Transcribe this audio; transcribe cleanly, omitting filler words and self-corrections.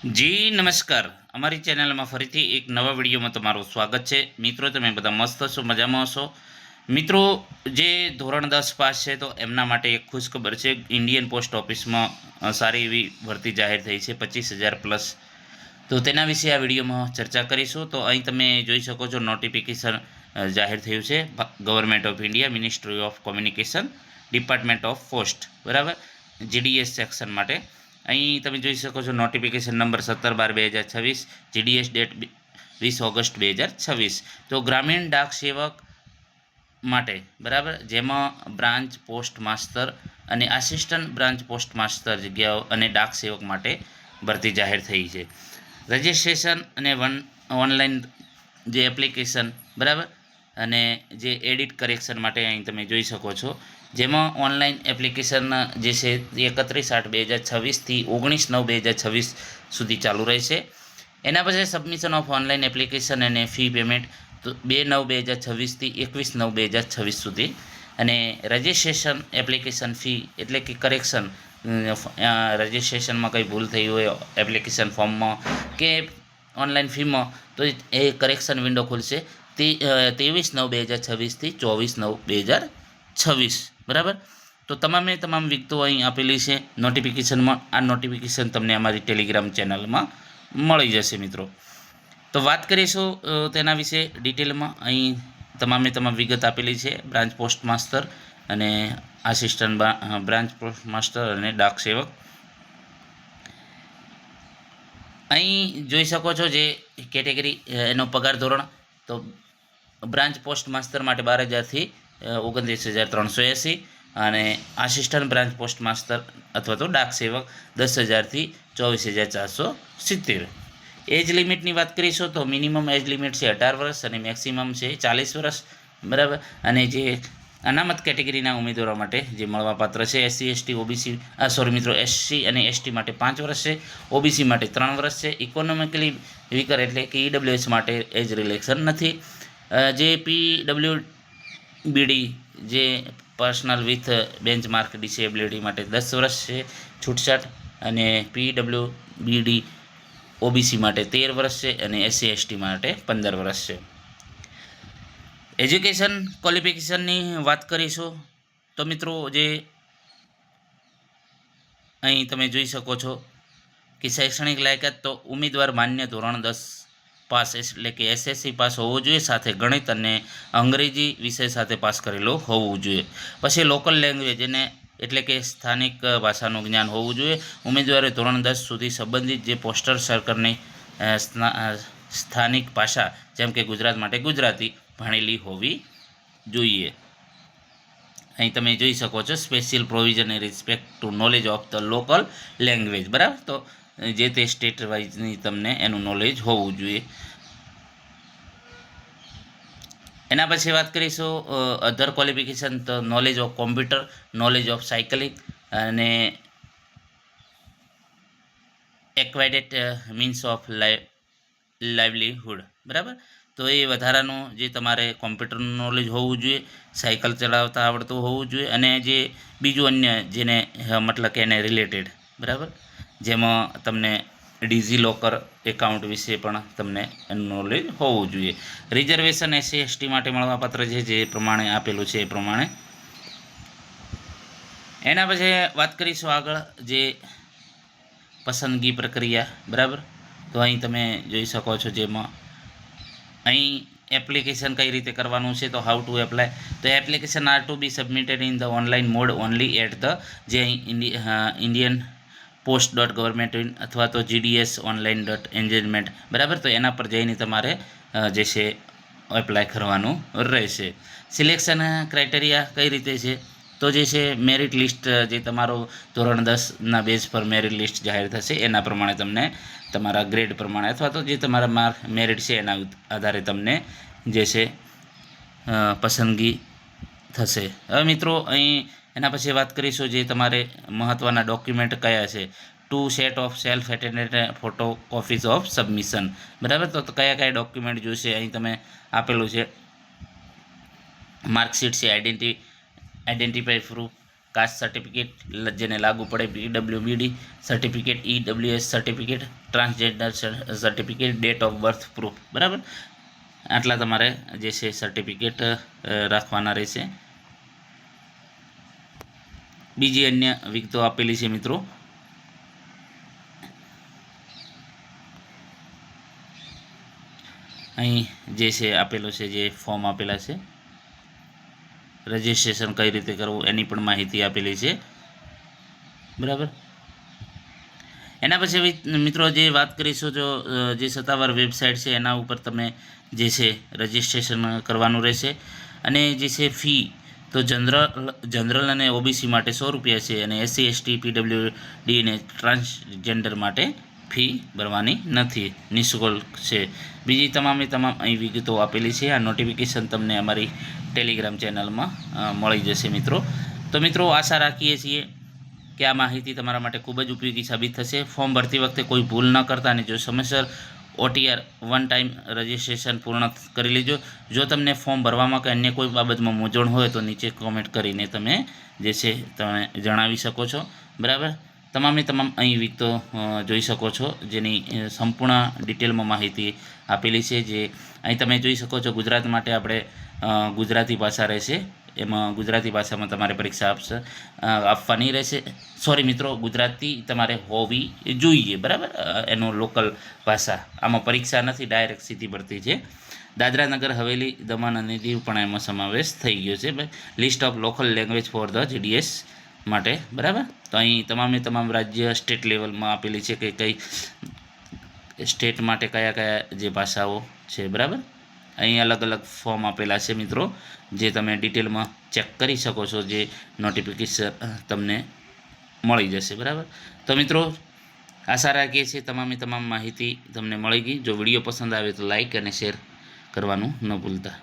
જી નમસ્કાર, અમારી ચેનલમાં ફરીથી એક નવા વિડીયોમાં તમારું સ્વાગત છે. મિત્રો, તમે બધા મસ્ત છો, મજામાં હશો. મિત્રો, જે ધોરણ 10 પાસ છે તો એમના માટે એક ખુશખબર છે. ઇન્ડિયન પોસ્ટ ઓફિસમાં સારી એવી ભરતી જાહેર થઈ છે, 25,000 પ્લસ. તો તેના વિશે આ વિડીયોમાં ચર્ચા કરીશું. તો અહીં તમે જોઈ શકો છો, નોટિફિકેશન જાહેર થયું છે. Government of India, ministry of communication, department of post, બરાબર, જીડીએસ સેક્શન માટે. અહીં તમે જોઈ શકો છો notification number 17/12/2026, GDS date 20 August 2026. તો ગ્રામીણ ડાક સેવક માટે, બરાબર, જેમાં બ્રાન્ચ પોસ્ટ માસ્તર અને આસિસ્ટન્ટ બ્રાન્ચ પોસ્ટ માસ્તર જગ્યાઓ અને ડાક સેવક માટે ભરતી જાહેર થઈ છે. રજિસ્ટ્રેશન અને ઓનલાઈન જે એપ્લિકેશન, બરાબર, અને જે એડિટ કરેક્શન માટે અહીં તમે જોઈ શકો છો, જેમાં ઓનલાઈન એપ્લિકેશન જે છે 31/8/2026થી 19/9/2026 સુધી ચાલુ રહેશે. એના પછી સબમિશન ઓફ ઓનલાઈન એપ્લિકેશન અને ફી પેમેન્ટ 2/9/2026થી 21/9/2026 સુધી. અને રજિસ્ટ્રેશન એપ્લિકેશન ફી એટલે કે કરેક્શન, રજિસ્ટ્રેશનમાં કંઈ ભૂલ થઈ હોય એપ્લિકેશન ફોર્મમાં કે ઓનલાઈન ફીમાં, તો એ કરેક્શન વિન્ડો ખુલશે 23/9/2026થી 24/9/2026, બરાબર. તો તમામ વિગતો અહીં આપેલી છે નોટિફિકેશનમાં. આ નોટિફિકેશન તમને અમારી ટેલિગ્રામ ચેનલમાં મળી જશે. મિત્રો, તો વાત કરીશું તેના વિશે ડિટેલમાં. અહીં તમામ વિગત આપેલી છે. બ્રાન્ચ પોસ્ટ માસ્તર અને આસિસ્ટન્ટ બ્રાન્ચ પોસ્ટ માસ્ટર અને ડાક સેવક. અહીં જોઈ શકો છો જે કેટેગરી, એનો પગાર ધોરણ. તો બ્રાન્ચ પોસ્ટ માસ્તર માટે 12,000થી 29,380, અને આસિસ્ટન્ટ બ્રાન્ચ પોસ્ટ માસ્તર અથવા તો ડાક સેવક 10,000થી 24,470. એજ લિમિટની વાત કરીશું તો મિનિમમ એજ લિમિટ છે 18 વર્ષ અને મેક્સિમમ છે 40 વર્ષ, બરાબર. અને જે અનામત કેટેગરીના ઉમેદવારો માટે જે મળવાપાત્ર છે, એસસી એસટી ઓબીસી મિત્રો, એસસી અને એસટી માટે 5 વર્ષ છે, ઓબીસી માટે 3 વર્ષ છે. ઇકોનોમિકલી વીકર એટલે કે ઈડબ્લ્યુએસ માટે એજ રિલેક્શન નથી. જે પીડબ્લ્યુબીડી, જે પર્સનલ વિથ બેન્ચમાર્ક ડિસેબિલિટી માટે 10 વર્ષ છે છૂટછાટ, અને પીડબ્લ્યુબીડી ઓબીસી માટે 13 વર્ષ છે, અને એસસી એસટી માટે 15 વર્ષ છે. એજ્યુકેશન ક્વોલિફિકેશનની વાત કરીશું તો મિત્રો, જે અહીં તમે જોઈ શકો છો કે શૈક્ષણિક લાયકાત તો ઉમેદવાર માન્ય ધોરણ 10 પાસ એટલે કે એસએસસી પાસ હોવો જોઈએ, સાથે ગણિત અને અંગ્રેજી વિષય સાથે પાસ કરેલો હોવું જોઈએ. પછી લોકલ લેંગ્વેજ એટલે કે સ્થાનિક ભાષાનું જ્ઞાન હોવું જોઈએ. ઉમેદવારે ધોરણ 10 સુધી સંબંધિત જે પોસ્ટર સર્કલની સ્થાનિક ભાષા જેમ કે ગુજરાત માટે ગુજરાતી ભણેલી હોવી જોઈએ. અહીં તમે જોઈ શકો છો special provision in respect to knowledge of the local language, બરાબર. તો જે તે સ્ટેટ વાઇઝની તમને એનું નોલેજ હોવું જોઈએ. એના પછી વાત કરીશું અધર ક્વોલિફિકેશન, તો knowledge of computer, knowledge of cycling અને એક્વાઇડેડ મીન્સ ઓફ લાઇવલીહુડ, બરાબર. તો એ વધારાનું જે તમારે કોમ્પ્યુટરનું નોલેજ હોવું જોઈએ, સાયકલ ચલાવતા આવડતું હોવું જોઈએ, અને જે બીજું અન્ય જેને મતલબ કે એને રિલેટેડ, બરાબર, જેમાં તમને ડિઝીલોકર એકાઉન્ટ વિશે પણ તમને એનું નોલેજ હોવું જોઈએ. રિઝર્વેશન એસસી એસટી માટે મળવાપાત્ર છે જે પ્રમાણે આપેલું છે એ પ્રમાણે. એના પછી વાત કરીશું આગળ જે પસંદગી પ્રક્રિયા, બરાબર. તો અહીં તમે જોઈ શકો છો, જેમાં અહીં એપ્લિકેશન કઈ રીતે કરવાનું છે. તો હાઉ ટુ એપ્લાય, તો application are to be submitted in the online mode only at the જે ઇન્ડિયન post.government અથવા તો GDS online.engagement, બરાબર. તો એના પર જઈને તમારે જે છે એપ્લાય કરવાનું રહેશે. સિલેક્શન ક્રાઇટેરિયા કઈ રીતે છે, તો જે છે મેરિટ લિસ્ટ, જે તમારો ધોરણ 10ના બેઝ પર મેરિટ લિસ્ટ જાહેર થશે, એના પ્રમાણે તમને તમારા ગ્રેડ પ્રમાણે અથવા તો જે તમારા મેરિટ છે એના આધારે તમને જે છે પસંદગી થશે. હવે મિત્રો, અહીં એના પછી વાત કરીશું જે તમારે મહત્ત્વના ડોક્યુમેન્ટ કયા છે. 2 set of self attended photo copies of submission, બરાબર. તો કયા કયા ડોક્યુમેન્ટ જોઈશે અહીં તમે આપેલું છે. માર્કશીટ છે, આઈડેન્ટિફાઈ પ્રૂફ, કાસ્ટ સર્ટિફિકેટ જેને લાગુ પડે PWBD certificate, EWS certificate, transgender certificate, date of birth proof, બરાબર. આટલા તમારે જે છે સર્ટિફિકેટ રાખવાના રહેશે. બીજી અન્ય વિગતો આપેલી છે મિત્રો. અહીં જે છે આપેલો છે, જે ફોર્મ આપેલા છે, રજિસ્ટ્રેશન કઈ રીતે કરવું એની પણ માહિતી આપેલી છે, બરાબર. એના પછી મિત્રો જે વાત કરીશું, જે સત્તાવાર વેબસાઇટ છે એના ઉપર તમે જે છે રજિસ્ટ્રેશન કરવાનું રહેશે. અને જે છે ફી તો જનરલ અને ઓબીસી માટે 100 રૂપિયા છે, અને SC ST PWD અને ટ્રાન્સજેન્ડર માટે ફી ભરવાની નથી, નિઃશુલ્ક છે. બીજી તમામ અહીં વિગતો આપેલી છે. આ નોટિફિકેશન તમને અમારી ટેલિગ્રામ ચેનલમાં મળી જશે મિત્રો. તો મિત્રો આશા રાખીએ છીએ કે આ માહિતી તમારા માટે ખૂબ જ ઉપયોગી સાબિત થશે. ફોર્મ ભરતી વખતે કોઈ ભૂલ ન કરતા, અને જો સમયસર OTR વન ટાઈમ રજિસ્ટ્રેશન પૂર્ણ કરી લેજો. જો તમને ફોર્મ ભરવામાં કે અન્ય કોઈ બાબતમાં મૂંઝવણ હોય તો નીચે કોમેન્ટ કરીને તમે જે છે તમે જણાવી શકો છો, બરાબર. તમામ અહીં વિગતો જોઈ શકો છો, જેની સંપૂર્ણ ડિટેલમાં માહિતી આપેલી છે. જે અહીં તમે જોઈ શકો છો, ગુજરાત માટે આપણે ગુજરાતી ભાષા રહેશે. એમાં ગુજરાતી ભાષામાં તમારે પરીક્ષા આપવાની રહેશે. સોરી મિત્રો, ગુજરાતી તમારે હોવી જોઈએ, બરાબર. એનો લોકલ ભાષા, આમાં પરીક્ષા નથી, ડાયરેક્ટ સીધી ભરતી છે. દાદરા નગર હવેલી, દમણ અને દીવ પણ એમાં સમાવેશ થઈ ગયો છે. List of local language for the GDS માટે, બરાબર. તો અહીં તમામ રાજ્ય સ્ટેટ લેવલમાં આપેલી છે કે કઈ સ્ટેટ માટે કયા જે ભાષાઓ છે, બરાબર. અહીં અલગ અલગ ફોર્મ આપેલા છે મિત્રો, જે તમે ડિટેલમાં ચેક કરી શકો છો. જે નોટિફિકેશન તમને મળી જશે, બરાબર. તો મિત્રો આશા રાખીએ છીએ તમામ માહિતી તમને મળી ગઈ. જો વિડીયો પસંદ આવે તો લાઈક અને શેર કરવાનું ન ભૂલતા.